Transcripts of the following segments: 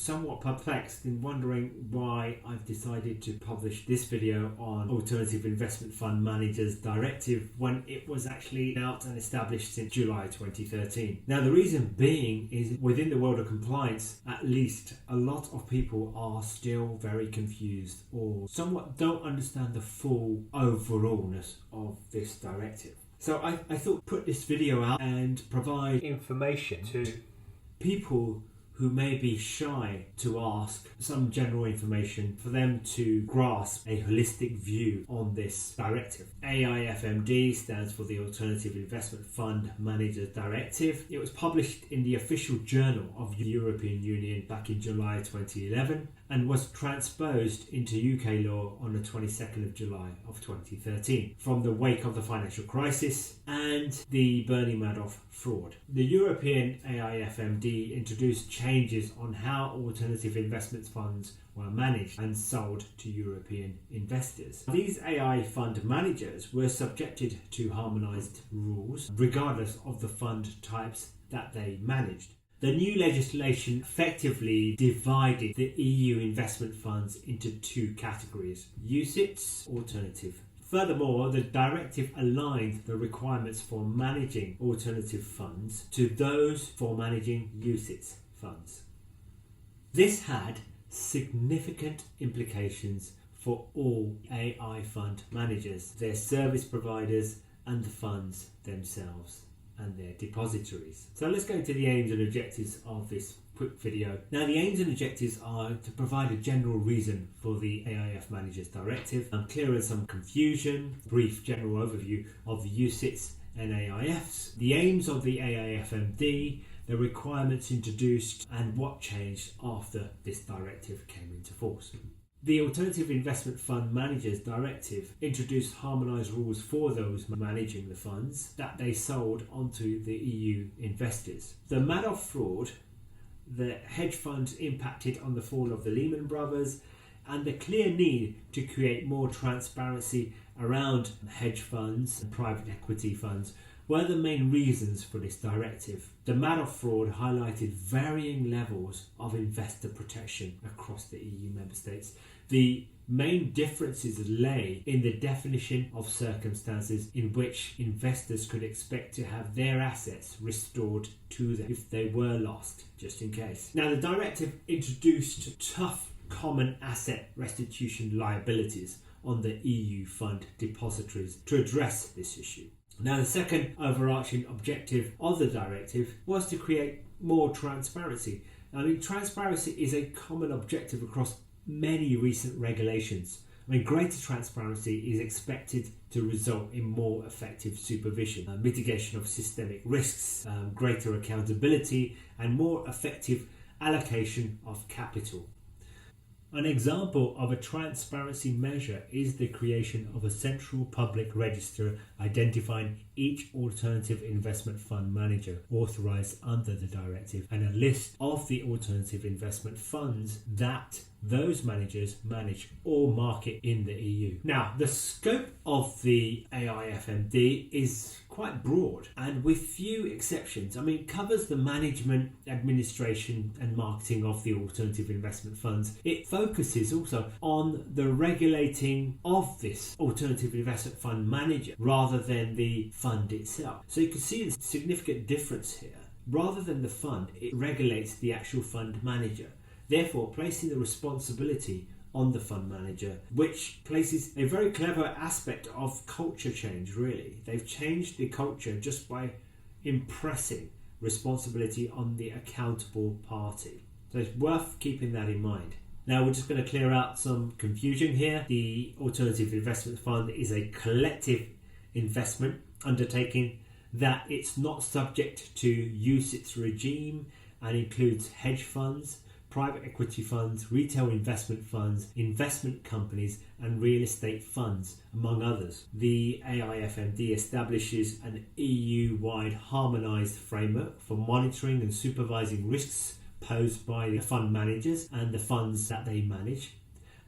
somewhat perplexed in wondering why I've decided to publish this video on Alternative Investment Fund Managers Directive when it was actually out and established since July 2013. Now, the reason being is within the world of compliance, at least a lot of people are still very confused or somewhat don't understand the full overallness of this directive. So I thought put this video out and provide information to people who may be shy to ask some general information for them to grasp a holistic view on this directive. AIFMD stands for the Alternative Investment Fund Managers Directive. It was published in the official journal of the European Union back in July 2011 and was transposed into UK law on the 22nd of July of 2013 from the wake of the financial crisis and the Bernie Madoff fraud. The European AIFMD introduced changes on how alternative investment funds were managed and sold to European investors. These AI fund managers were subjected to harmonised rules regardless of the fund types that they managed. The new legislation effectively divided the EU investment funds into two categories: UCITS, alternative. Furthermore, the directive aligned the requirements for managing alternative funds to those for managing UCITS funds. This had significant implications for all AI fund managers, their service providers, and the funds themselves and their depositories. So let's go into the aims and objectives of this quick video. Now, the aims and objectives are to provide a general reason for the AIF Managers Directive, clear some confusion, brief general overview of the UCITS and AIFs, the aims of the AIFMD, the requirements introduced, and what changed after this directive came into force. The Alternative Investment Fund Managers Directive introduced harmonised rules for those managing the funds that they sold onto the EU investors. The Madoff fraud, the hedge funds impacted on the fall of the Lehman Brothers, and the clear need to create more transparency around hedge funds and private equity funds were the main reasons for this directive. The Madoff fraud highlighted varying levels of investor protection across the EU member states. The main differences lay in the definition of circumstances in which investors could expect to have their assets restored to them if they were lost, just in case. Now, the directive introduced tough common asset restitution liabilities on the EU fund depositories to address this issue. Now, the second overarching objective of the directive was to create more transparency. I mean, transparency is a common objective across many recent regulations. I mean, greater transparency is expected to result in more effective supervision, mitigation of systemic risks, greater accountability, and more effective allocation of capital. An example of a transparency measure is the creation of a central public register identifying each alternative investment fund manager authorised under the directive and a list of the alternative investment funds that those managers manage or market in the EU. Now, the scope of the AIFMD is quite broad and with few exceptions. I mean, covers the management, administration and marketing of the alternative investment funds. It focuses also on the regulating of this alternative investment fund manager rather than the fund itself. So you can see the significant difference here. Rather than the fund, it regulates the actual fund manager, therefore placing the responsibility on the fund manager, which places a very clever aspect of culture change, really. They've changed the culture just by impressing responsibility on the accountable party. So it's worth keeping that in mind. Now, we're just going to clear out some confusion here. The Alternative Investment Fund is a collective investment undertaking that it's not subject to UCITS regime and includes hedge funds, private equity funds, retail investment funds, investment companies and real estate funds, among others. The AIFMD establishes an EU-wide harmonised framework for monitoring and supervising risks posed by the fund managers and the funds that they manage,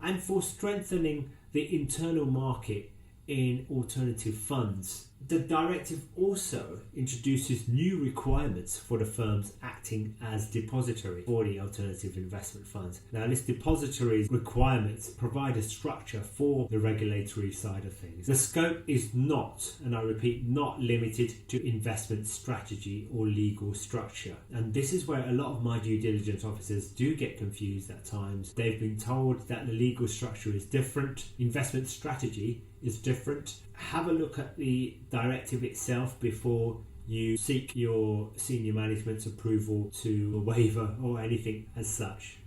and for strengthening the internal market in alternative funds The directive also introduces new requirements for the firms acting as depository for the alternative investment funds. Now, this depository's requirements provide a structure for the regulatory side of things. The scope is not, and I repeat, not limited to investment strategy or legal structure. And this is where a lot of my due diligence officers do get confused at times. They've been told that the legal structure is different, investment strategy is different. Have a look at the directive itself before you seek your senior management's approval to a waiver or anything as such.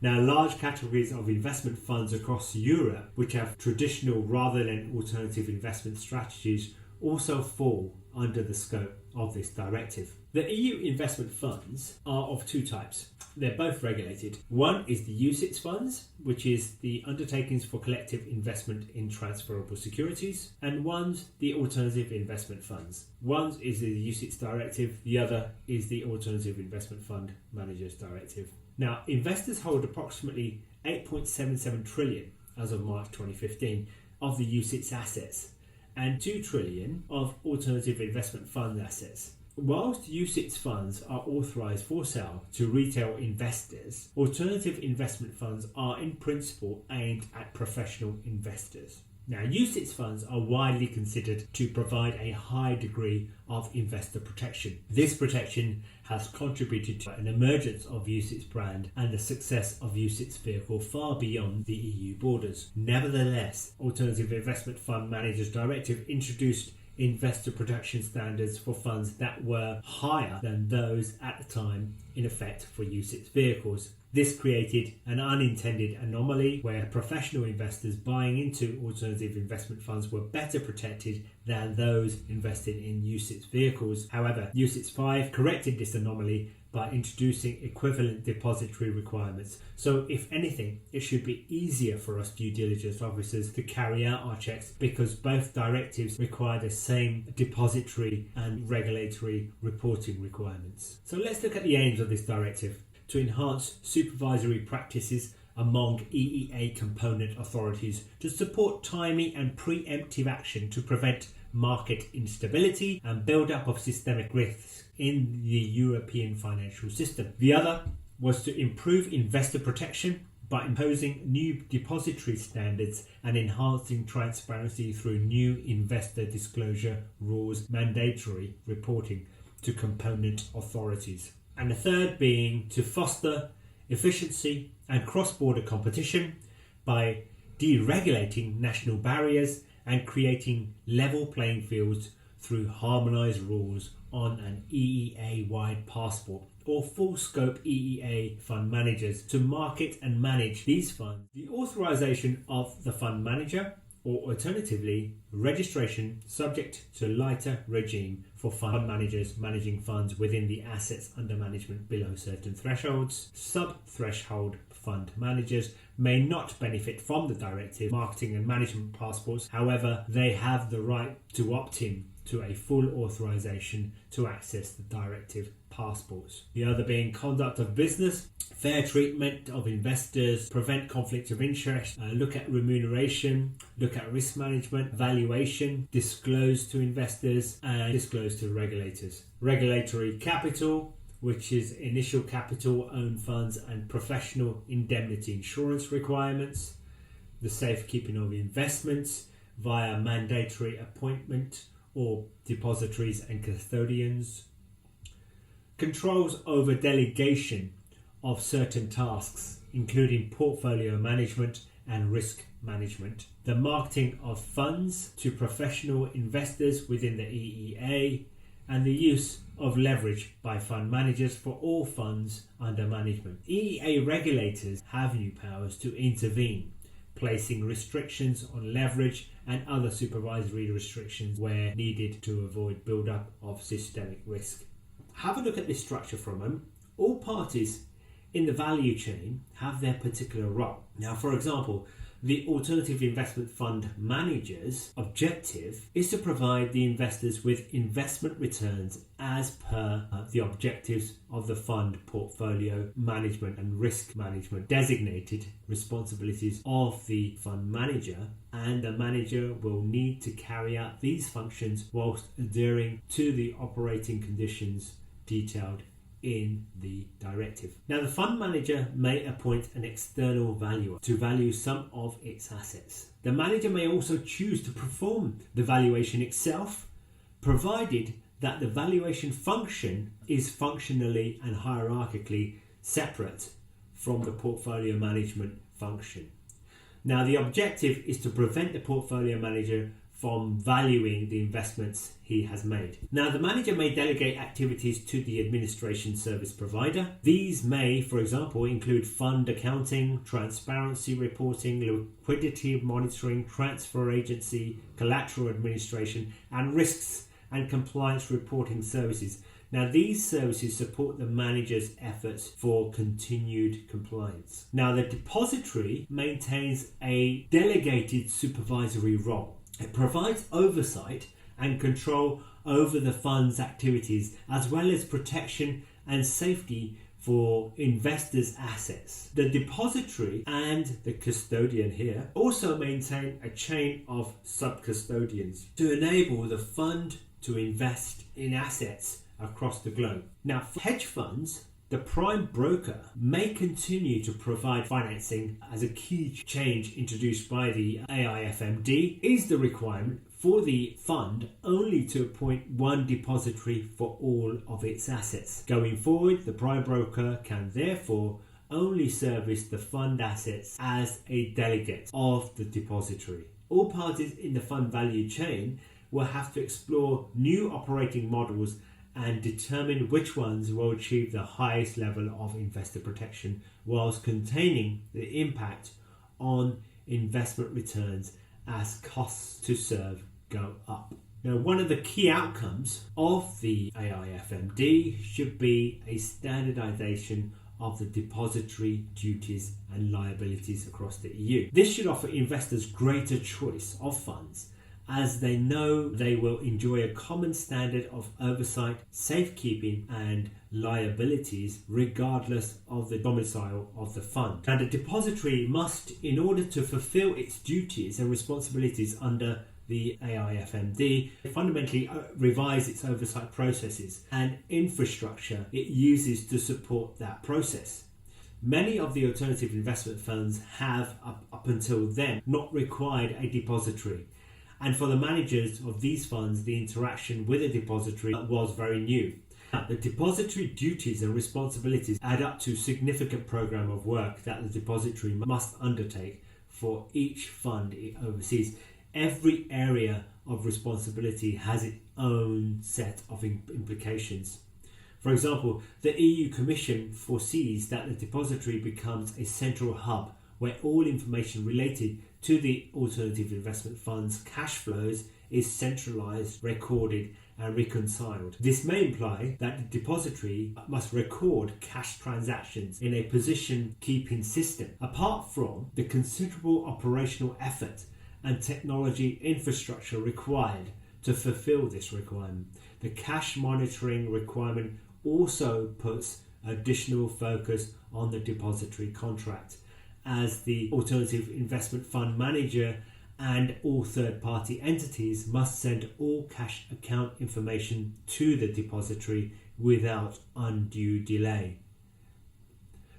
Now, large categories of investment funds across Europe, which have traditional rather than alternative investment strategies, also fall under the scope of this directive. The EU investment funds are of two types. They're both regulated. One is the UCITS funds, which is the undertakings for collective investment in transferable securities, and one's the alternative investment funds. One is the UCITS directive, the other is the alternative investment fund managers directive. Now, investors hold approximately 8.77 trillion as of March 2015 of the UCITS assets and 2 trillion of alternative investment fund assets. Whilst UCITS funds are authorised for sale to retail investors, alternative investment funds are in principle aimed at professional investors. Now, UCITS funds are widely considered to provide a high degree of investor protection. This protection has contributed to an emergence of UCITS brand and the success of UCITS vehicle far beyond the EU borders. Nevertheless, Alternative Investment Fund Managers Directive introduced investor protection standards for funds that were higher than those at the time in effect for UCITS vehicles. This created an unintended anomaly where professional investors buying into alternative investment funds were better protected than those invested in UCITS vehicles. However, UCITS 5 corrected this anomaly by introducing equivalent depository requirements. So if anything, it should be easier for us due diligence officers to carry out our checks because both directives require the same depository and regulatory reporting requirements. So let's look at the aims of this directive: to enhance supervisory practices among EEA component authorities to support timely and preemptive action to prevent market instability and build-up of systemic risks in the European financial system. The other was to improve investor protection by imposing new depository standards and enhancing transparency through new investor disclosure rules, mandatory reporting to component authorities. And the third being to foster efficiency and cross-border competition by deregulating national barriers and creating level playing fields through harmonised rules on an EEA-wide passport or full-scope EEA fund managers to market and manage these funds. The authorisation of the fund manager, or alternatively, registration subject to lighter regime for fund managers managing funds within the assets under management below certain thresholds. Sub-threshold fund managers may not benefit from the directive marketing and management passports. However, they have the right to opt in to a full authorization to access the directive passports. The other being conduct of business, fair treatment of investors, prevent conflict of interest, look at remuneration, look at risk management, valuation, disclose to investors and disclose to regulators. Regulatory capital, which is initial capital, own funds and professional indemnity insurance requirements, the safekeeping of investments via mandatory appointment or depositories and custodians, controls over delegation of certain tasks, including portfolio management and risk management, the marketing of funds to professional investors within the EEA, and the use of leverage by fund managers for all funds under management. EEA regulators have new powers to intervene, placing restrictions on leverage and other supervisory restrictions where needed to avoid build-up of systemic risk. Have a look at this structure for a moment. All parties in the value chain have their particular role. Now, for example, The alternative investment fund manager's objective is to provide the investors with investment returns as per the objectives of the fund portfolio management and risk management, designated responsibilities of the fund manager, and the manager will need to carry out these functions whilst adhering to the operating conditions detailed in the directive. Now, the fund manager may appoint an external valuer to value some of its assets. The manager may also choose to perform the valuation itself, provided that the valuation function is functionally and hierarchically separate from the portfolio management function. Now, the objective is to prevent the portfolio manager from valuing the investments he has made. Now, the manager may delegate activities to the administration service provider. These may, for example, include fund accounting, transparency reporting, liquidity monitoring, transfer agency, collateral administration, and risks and compliance reporting services. Now, these services support the manager's efforts for continued compliance. Now, the depository maintains a delegated supervisory role. It provides oversight and control over the fund's activities, as well as protection and safety for investors' assets. The depository and the custodian here also maintain a chain of sub-custodians to enable the fund to invest in assets across the globe. Now, for hedge funds, the prime broker may continue to provide financing. As a key change introduced by the AIFMD is the requirement for the fund only to appoint one depository for all of its assets. Going forward, the prime broker can therefore only service the fund assets as a delegate of the depository. All parties in the fund value chain will have to explore new operating models and determine which ones will achieve the highest level of investor protection whilst containing the impact on investment returns as costs to serve go up. Now, one of the key outcomes of the AIFMD should be a standardization of the depository duties and liabilities across the EU. This should offer investors greater choice of funds, as they know they will enjoy a common standard of oversight, safekeeping and liabilities regardless of the domicile of the fund. And the depository must, in order to fulfill its duties and responsibilities under the AIFMD, fundamentally revise its oversight processes and infrastructure it uses to support that process. Many of the alternative investment funds have, up until then, not required a depository. And for the managers of these funds, the interaction with a depository was very new. The depository duties and responsibilities add up to a significant program of work that the depository must undertake for each fund it oversees. Every area of responsibility has its own set of implications. For example, the EU Commission foresees that the depository becomes a central hub where all information related to the alternative investment fund's cash flows is centralized, recorded and reconciled. This may imply that the depository must record cash transactions in a position keeping system. Apart from the considerable operational effort and technology infrastructure required to fulfill this requirement, the cash monitoring requirement also puts additional focus on the depository contract, as the alternative investment fund manager and all third-party entities must send all cash account information to the depository without undue delay.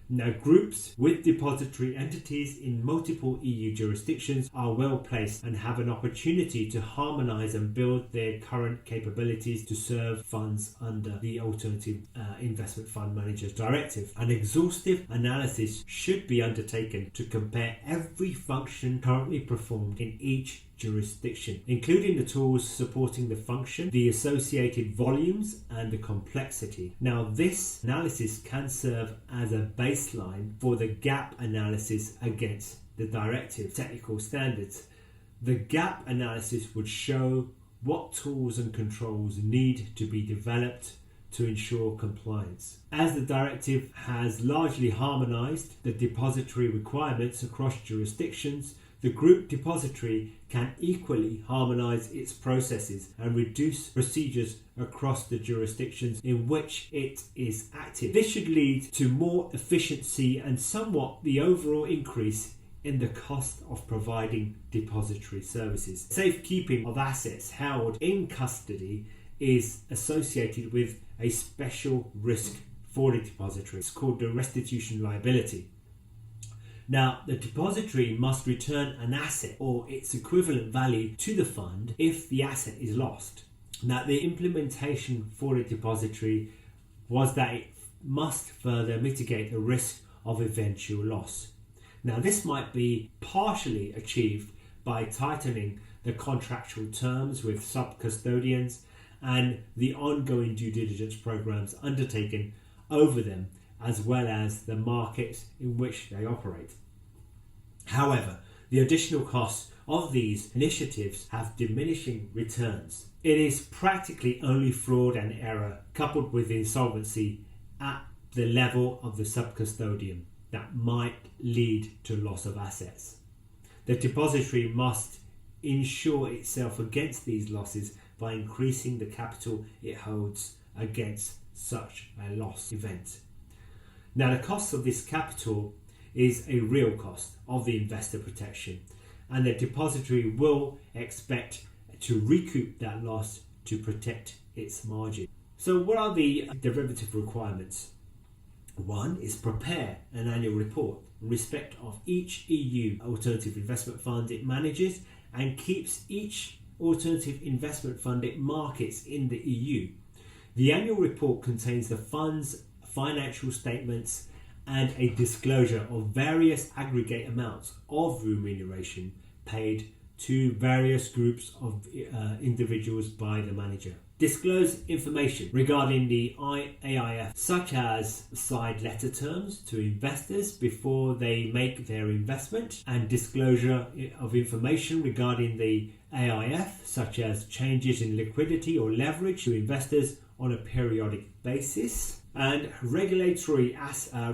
Now, groups with depository entities in multiple EU jurisdictions are well placed and have an opportunity to harmonise and build their current capabilities to serve funds under the Alternative Investment Fund Managers Directive. An exhaustive analysis should be undertaken to compare every function currently performed in each jurisdiction, including the tools supporting the function, the associated volumes and the complexity. Now, this analysis can serve as a baseline for the gap analysis against the directive technical standards. The gap analysis would show what tools and controls need to be developed to ensure compliance. As the directive has largely harmonised the depository requirements across jurisdictions The group depository can equally harmonise its processes and reduce procedures across the jurisdictions in which it is active. This should lead to more efficiency and somewhat the overall increase in the cost of providing depository services. Safekeeping of assets held in custody is associated with a special risk for the depository. It's called the restitution liability. Now, the depository must return an asset or its equivalent value to the fund if the asset is lost. Now, the implementation for the depository was that it must further mitigate the risk of eventual loss. Now, this might be partially achieved by tightening the contractual terms with sub-custodians and the ongoing due diligence programs undertaken over them, as well as the markets in which they operate. However, the additional costs of these initiatives have diminishing returns. It is practically only fraud and error coupled with insolvency at the level of the sub-custodian that might lead to loss of assets. The depository must insure itself against these losses by increasing the capital it holds against such a loss event. Now, the cost of this capital is a real cost of the investor protection, and the depository will expect to recoup that loss to protect its margin. So what are the derivative requirements? One is prepare an annual report in respect of each EU alternative investment fund it manages and keeps each alternative investment fund it markets in the EU. The annual report contains the fund's financial statements and a disclosure of various aggregate amounts of remuneration paid to various groups of individuals by the manager. Disclose information regarding the AIF, such as side letter terms to investors before they make their investment, and disclosure of information regarding the AIF, such as changes in liquidity or leverage to investors on a periodic basis, and regulatory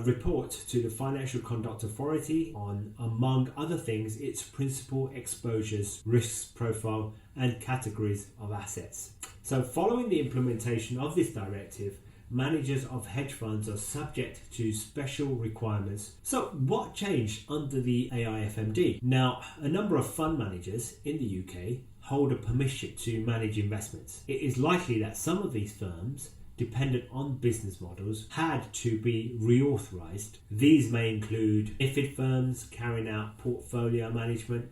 report to the Financial Conduct Authority on, among other things, its principal exposures, risks profile, and categories of assets. So following the implementation of this directive, managers of hedge funds are subject to special requirements. So what changed under the AIFMD? Now, a number of fund managers in the UK hold a permission to manage investments. It is likely that some of these firms, dependent on business models, had to be reauthorized. These may include IFID firms carrying out portfolio management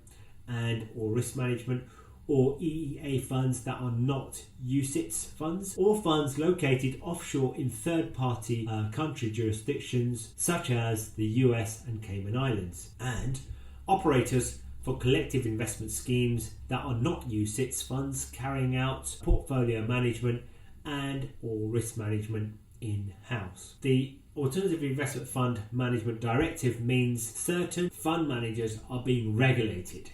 and or risk management, or EEA funds that are not UCITS funds, or funds located offshore in third-party country jurisdictions such as the US and Cayman Islands, and operators for collective investment schemes that are not UCITS funds carrying out portfolio management and or risk management in-house. The Alternative Investment Fund Management Directive means certain fund managers are being regulated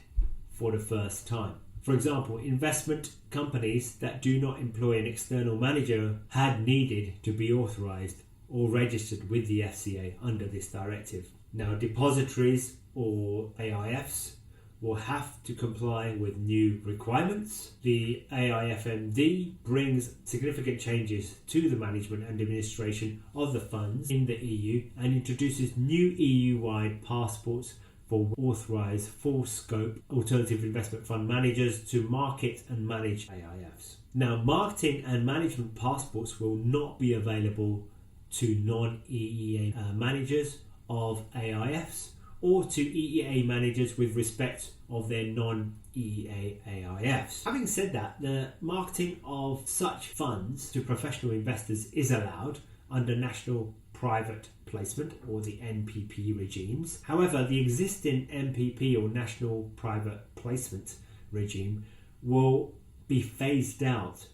for the first time. For example, investment companies that do not employ an external manager had needed to be authorised or registered with the FCA under this directive. Now, depositories or AIFs will have to comply with new requirements. The AIFMD brings significant changes to the management and administration of the funds in the EU and introduces new EU-wide passports for authorised full-scope alternative investment fund managers to market and manage AIFs. Now, marketing and management passports will not be available to non-EEA managers of AIFs or to EEA managers with respect of their non-EEA AIFs. Having said that, the marketing of such funds to professional investors is allowed under national private placement or the NPP regimes. However, the existing NPP or national private placement regime will be phased out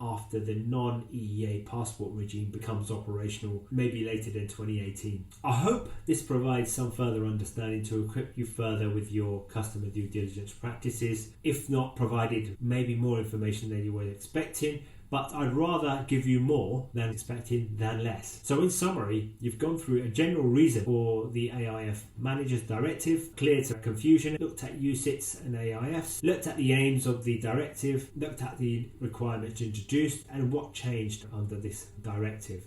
after the non-EEA passport regime becomes operational, maybe later than 2018. I hope this provides some further understanding to equip you further with your customer due diligence practices. If not provided maybe more information than you were expecting, but I'd rather give you more than expecting than less. So in summary, you've gone through a general reason for the AIF Managers Directive, cleared some confusion, looked at UCITS and AIFs, looked at the aims of the directive, looked at the requirements introduced and what changed under this directive.